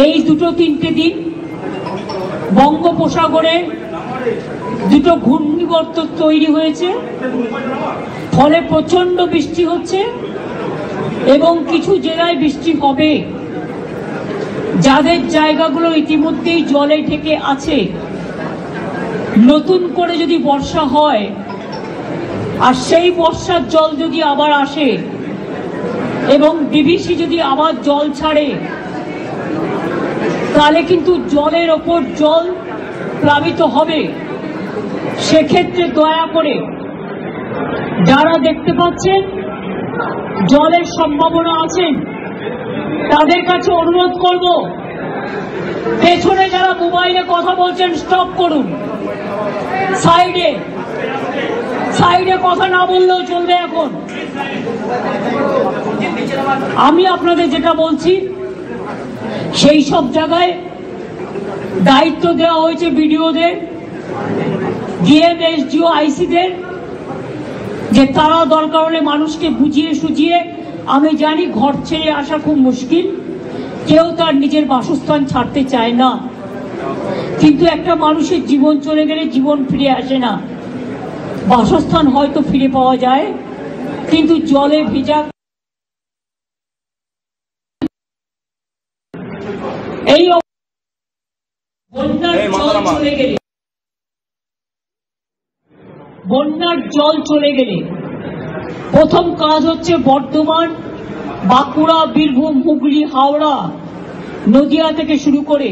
এই দুটো তিনটে দিন বঙ্গোপসাগরে দুটো ঘূর্ণিবর্ত তৈরি হয়েছে, ফলে প্রচন্ড বৃষ্টি হচ্ছে এবং কিছু জেলায় বৃষ্টি হবে। যাদের জায়গাগুলো ইতিমধ্যেই জলে ঢেকে আছে, নতুন করে যদি বর্ষা হয় আর সেই বর্ষার জল যদি আবার আসে এবং ডিভিসি যদি আবার জল ছাড়ে, তাহলে কিন্তু জলের ওপর জল প্লাবিত হবে। সেক্ষেত্রে দয়া করে যারা দেখতে পাচ্ছেন জলের সম্ভাবনা আছেন, তাদের কাছে অনুরোধ করব, পেছনে যারা মোবাইলে কথা বলছেন স্টপ করুন। সাইডে কথা না বললেও চলবে। এখন আমি আপনাদের যেটা বলছি, সেই সব জায়গায় দায়িত্ব দেওয়া হয়েছে বিডিওদের, ডিএম, এসডিও, আইসিদের, যে তারা দরকার হলে মানুষকে বুঝিয়ে সুঝিয়ে, আমি জানি ঘর ছেড়ে আসা খুব মুশকিল, কেউ তার নিজের বাসস্থান ছাড়তে চায় না, কিন্তু একটা মানুষের জীবন চলে গেলে জীবন ফিরে আসে না। বাসস্থান হয়তো ফিরে পাওয়া যায়, কিন্তু জলে ভেজা এই বন্যার জল চলে গেলে প্রথম কাজ হচ্ছে বর্ধমান, বাঁকুড়া, বীরভূম, হুগলি, হাওড়া, নদিয়া থেকে শুরু করে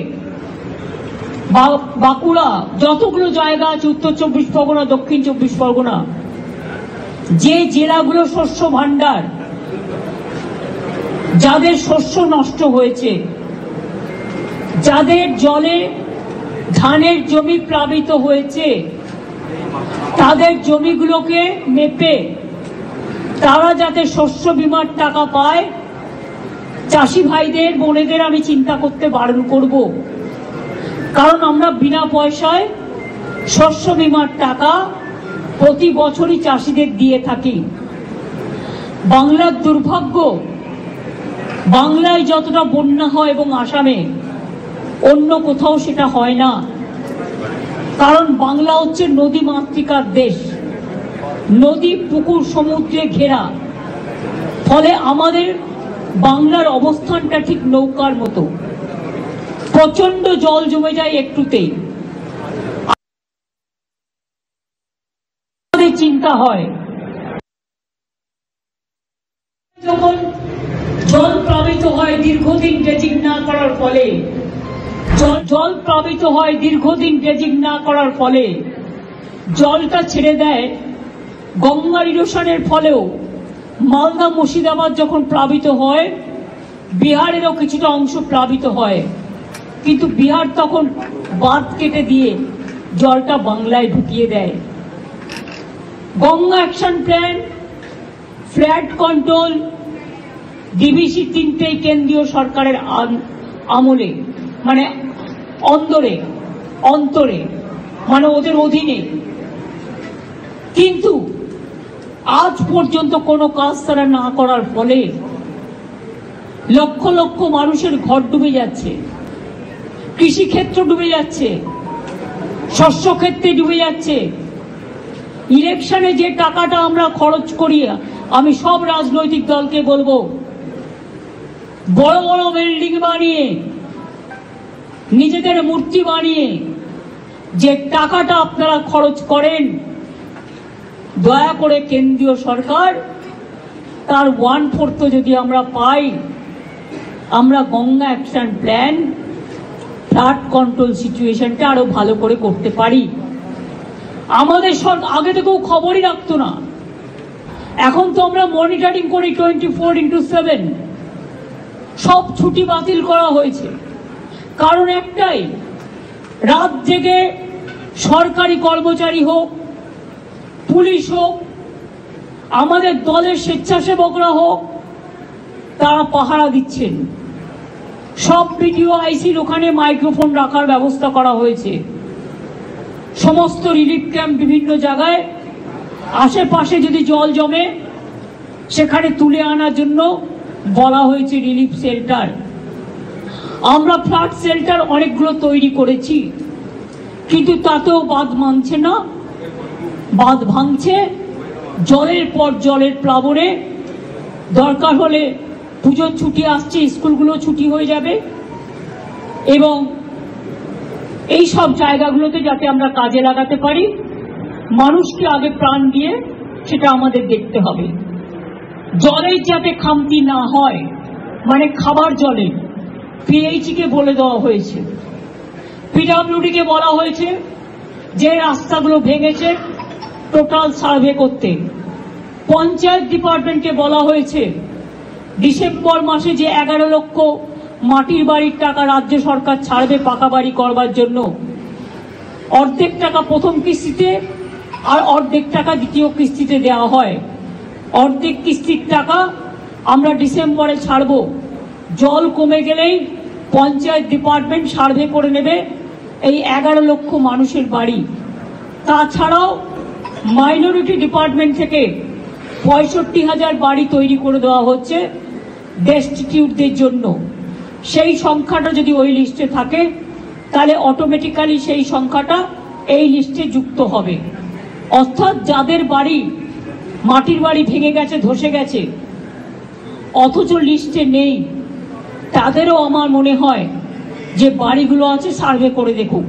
বাঁকুড়া, যতগুলো জায়গা আছে, উত্তর 24 পরগনা, দক্ষিণ 24 পরগনা, যে জেলাগুলো শস্য ভান্ডার, যাদের শস্য নষ্ট হয়েছে, যাদের জলে ধানের জমি প্লাবিত হয়েছে, তাদের জমিগুলোকে মেপে তারা যাতে শস্য বীমার টাকা পায়, চাষি ভাইদের, বোনেদের আমি চিন্তা করতে বারণ করব। কারণ আমরা বিনা পয়সায় শস্য বীমার টাকা প্রতি বছরই চাষিদের দিয়ে থাকি। বাংলার দুর্ভাগ্য, বাংলায় যতটা বন্যা হয় এবং আসামে, অন্য কোথাও সেটা হয় না। কারণ বাংলা হচ্ছে নদী মাতৃকার দেশ, নদী, পুকুর, সমুদ্রে ঘেরা, ফলে আমাদের বাংলার অবস্থানটা ঠিক নৌকার মতো, প্রচন্ড জল জমে যায় একটুতেই। আমাদের চিন্তা হয় যখন জল প্লাবিত হয় দীর্ঘদিন ড্রেজিং না করার ফলে, জলটা ছেড়ে দেয় গঙ্গার ইরোশনের ফলেও। মালদা, মুর্শিদাবাদ যখন প্লাবিত হয়, বিহারেরও কিছুটা অংশ প্লাবিত হয়, কিন্তু বিহার তখন বাঁধ কেটে দিয়ে জলটা বাংলায় ঢুকিয়ে দেয়। Ganga action plan, ফ্ল্যাড control, DVC, তিনটেই কেন্দ্রীয় সরকারের আমলে, মানে অন্তরে, মানে ওদের অধীনে, কিন্তু আজ পর্যন্ত কোনো কাজ তারা না করার ফলে লক্ষ লক্ষ মানুষের ঘর ডুবে যাচ্ছে, কৃষিক্ষেত্র ডুবে যাচ্ছে, শস্য ক্ষেত্রে ডুবে যাচ্ছে। ইলেকশনে যে টাকাটা আমরা খরচ করি, আমি সব রাজনৈতিক দলকে বলবো, বড় বড় বিল্ডিং বানিয়ে, নিজেদের মূর্তি বানিয়ে যে টাকাটা আপনারা খরচ করেন, দয়া করে কেন্দ্রীয় সরকার তার 1/4 যদি আমরা পাই, আমরা Ganga action plan, flood control সিচুয়েশনটা আরো ভালো করে করতে পারি। আমাদের সরকার আগে থেকেও খবরই রাখতো না, এখন তো আমরা মনিটরিং করি 24x7। সব ছুটি বাতিল করা হয়েছে, কারণ একটাই, রাত জেগে সরকারি কর্মচারী হোক, পুলিশ হোক, আমাদের দলের স্বেচ্ছাসেবকরা হোক, তারা পাহারা দিচ্ছেন। সব বিডিও, আইসির ওখানে মাইক্রোফোন রাখার ব্যবস্থা করা হয়েছে। সমস্ত রিলিফ ক্যাম্প বিভিন্ন জায়গায়, আশেপাশে যদি জল জমে সেখানে তুলে আনার জন্য বলা হয়েছে রিলিফ শেল্টার। আমরা ফ্ল্যাট শেল্টার অনেকগুলো তৈরি করেছি, কিন্তু তাতেও বাঁধ মানছে না, বাঁধ ভাঙছে জলের পর জলের প্লাবনে। দরকার হলে পুজোর ছুটি আসছে, স্কুলগুলো ছুটি হয়ে যাবে, এবং এই সব জায়গাগুলোতে যাতে আমরা কাজে লাগাতে পারি, মানুষকে আগে প্রাণ দিয়ে সেটা আমাদের দেখতে হবে। জলের যাতে খামতি না হয়, মানে খাবার জলে পিএইচই কে বলে দেওয়া হয়েছে, পিডব্লিউডি কে বলা হয়েছে যে রাস্তাগুলো ভেঙেছে টোটাল সার্ভে করতে। পঞ্চায়েত ডিপার্টমেন্টকে বলা হয়েছে ডিসেম্বর মাসে যে 11 লক্ষ মাটির বাড়ির টাকা রাজ্য সরকার ছাড়বে পাকা বাড়ি করবার জন্য, অর্ধেক টাকা প্রথম কিস্তিতে আর অর্ধেক টাকা দ্বিতীয় কিস্তিতে দেওয়া হয়। অর্ধেক কিস্তির টাকা আমরা ডিসেম্বরে ছাড়ব। জল কমে গেলেই পঞ্চায়েত ডিপার্টমেন্ট সার্ভে করে নেবে এই 11 লক্ষ মানুষের বাড়ি। তাছাড়াও মাইনরিটি ডিপার্টমেন্ট থেকে 65,000 বাড়ি তৈরি করে দেওয়া হচ্ছে ডেস্টিটিউটদের জন্য। সেই সংখ্যাটা যদি ওই লিস্টে থাকে তাহলে অটোমেটিক্যালি সেই সংখ্যাটা এই লিস্টে যুক্ত হবে। অর্থাৎ যাদের বাড়ি মাটির বাড়ি ভেঙে গেছে, ধসে গেছে, অথচ লিস্টে নেই, তাদেরও আমার মনে হয় যে বাড়িগুলো আছে সার্ভে করে দেখুক,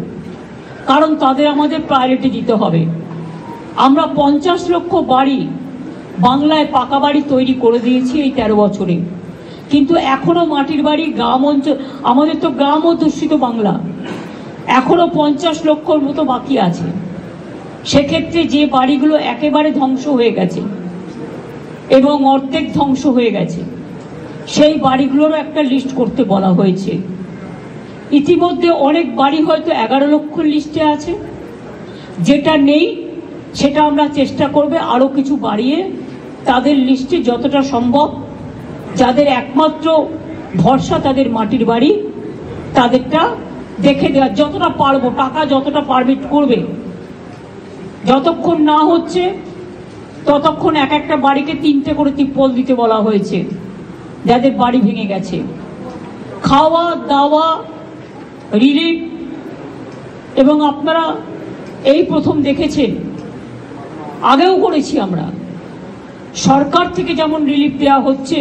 কারণ তাদের আমাদের প্রায়োরিটি দিতে হবে। আমরা 50 লক্ষ বাড়ি বাংলায় পাকা বাড়ি তৈরি করে দিয়েছি এই 13 বছরে, কিন্তু এখনো মাটির বাড়ি গ্রাম অঞ্চল, আমাদের তো গ্রাম অধ্যুষিত বাংলা, এখনো 50 লক্ষর মতো বাকি আছে। সেক্ষেত্রে যে বাড়িগুলো একেবারে ধ্বংস হয়ে গেছে এবং অর্ধেক ধ্বংস হয়ে গেছে, সেই বাড়িগুলোরও একটা লিস্ট করতে বলা হয়েছে। ইতিমধ্যে অনেক বাড়ি হয়তো 11 লক্ষ লিস্টে আছে, যেটা নেই সেটা আমরা চেষ্টা করবে আরো কিছু বাড়িয়ে তাদের লিস্টে যতটা সম্ভব, যাদের একমাত্র ভরসা তাদের মাটির বাড়ি, তাদেরটা দেখে দেওয়া যতটা পারবো, টাকা যতটা পারমিট করবে। যতক্ষণ না হচ্ছে ততক্ষণ এক একটা বাড়িকে 3টে করে তিরপল দিতে বলা হয়েছে যাদের বাড়ি ভেঙে গেছে। খাওয়া দাওয়া রিলিফ, এবং আপনারা এই প্রথম দেখেছেন, আগেও করেছি আমরা, সরকার থেকে যেমন রিলিফ দেওয়া হচ্ছে,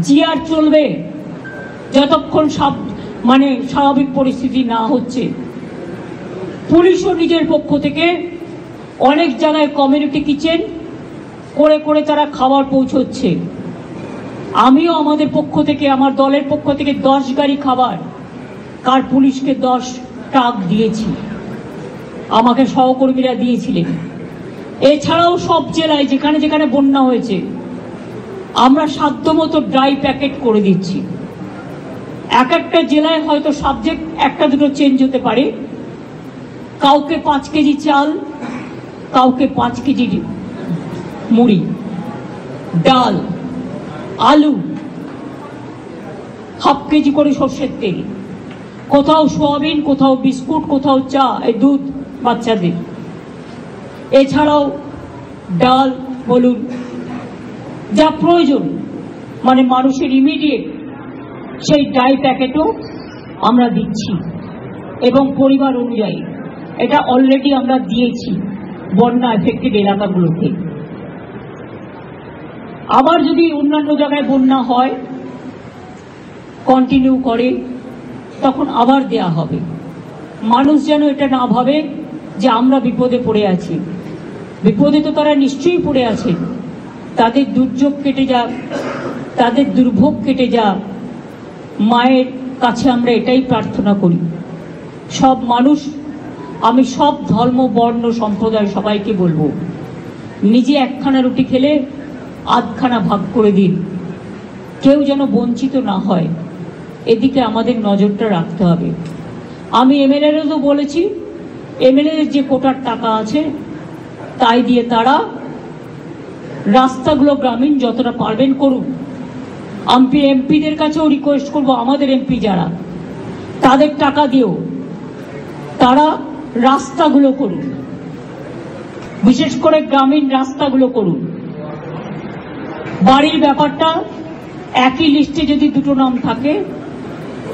জিআর চলবে যতক্ষণ মানে স্বাভাবিক পরিস্থিতি না হচ্ছে। পুলিশও নিজের পক্ষ থেকে অনেক জায়গায় কমিউনিটি কিচেন করে করে তারা খাবার পৌঁছচ্ছে। আমিও আমাদের পক্ষ থেকে, আমার দলের পক্ষ থেকে 10 গাড়ি খাবার কার পুলিশকে 10 ট্রাক দিয়েছি, আমাকে সহকর্মীরা দিয়েছিলেন। এছাড়াও সব জেলায় যেখানে যেখানে বন্যা হয়েছে আমরা সাধ্যমতো ড্রাই প্যাকেট করে দিচ্ছি। এক একটা জেলায় হয়তো সাবজেক্ট একটা দুটো চেঞ্জ হতে পারে, কাউকে 5 কেজি চাল, কাউকে 5 কেজি মুড়ি, ডাল, আলু, হাফ কেজি করে সর্ষের তেল, কোথাও সোয়াবিন, কোথাও বিস্কুট, কোথাও চা, এই দুধ বাচ্চাদের। এছাড়াও ডাল বলুন, যা প্রয়োজন মানে মানুষের ইমিডিয়েট, সেই ড্রাই প্যাকেটও আমরা দিচ্ছি এবং পরিবার অনুযায়ী এটা অলরেডি আমরা দিয়েছি বন্যা এফেক্টেড এলাকাগুলোতে। আবার যদি অন্যান্য জায়গায় বন্যা হয়, কন্টিনিউ করে, তখন আবার দেয়া হবে। মানুষ যেন এটা না ভাবে যে আমরা বিপদে পড়ে আছি। বিপদে তো তারা নিশ্চয়ই পড়ে আছে, তাদের দুর্যোগ কেটে যাক, তাদের দুর্ভোগ কেটে যাক, মায়ের কাছে আমরা এটাই প্রার্থনা করি। সব মানুষ, আমি সব ধর্ম বর্ণ সম্প্রদায় সবাইকে বলবো, নিজে একখানা রুটি খেলে আধখানা ভাগ করে দিন, কেউ যেন বঞ্চিত না হয়, এদিকে আমাদের নজরটা রাখতে হবে। আমি এমএলএরও বলেছি, এমএলএদের যে কোটার টাকা আছে তাই দিয়ে তারা রাস্তাগুলো গ্রামীণ যতটা পারবেন করুন। আমি এমপিদের কাছেও রিকোয়েস্ট করব, আমাদের এমপি যারা, তাদের টাকা দিয়েও তারা রাস্তাগুলো করুন, বিশেষ করে গ্রামীণ রাস্তাগুলো করুন। বাড়ির ব্যাপারটা একই লিস্টে যদি দুটো নাম থাকে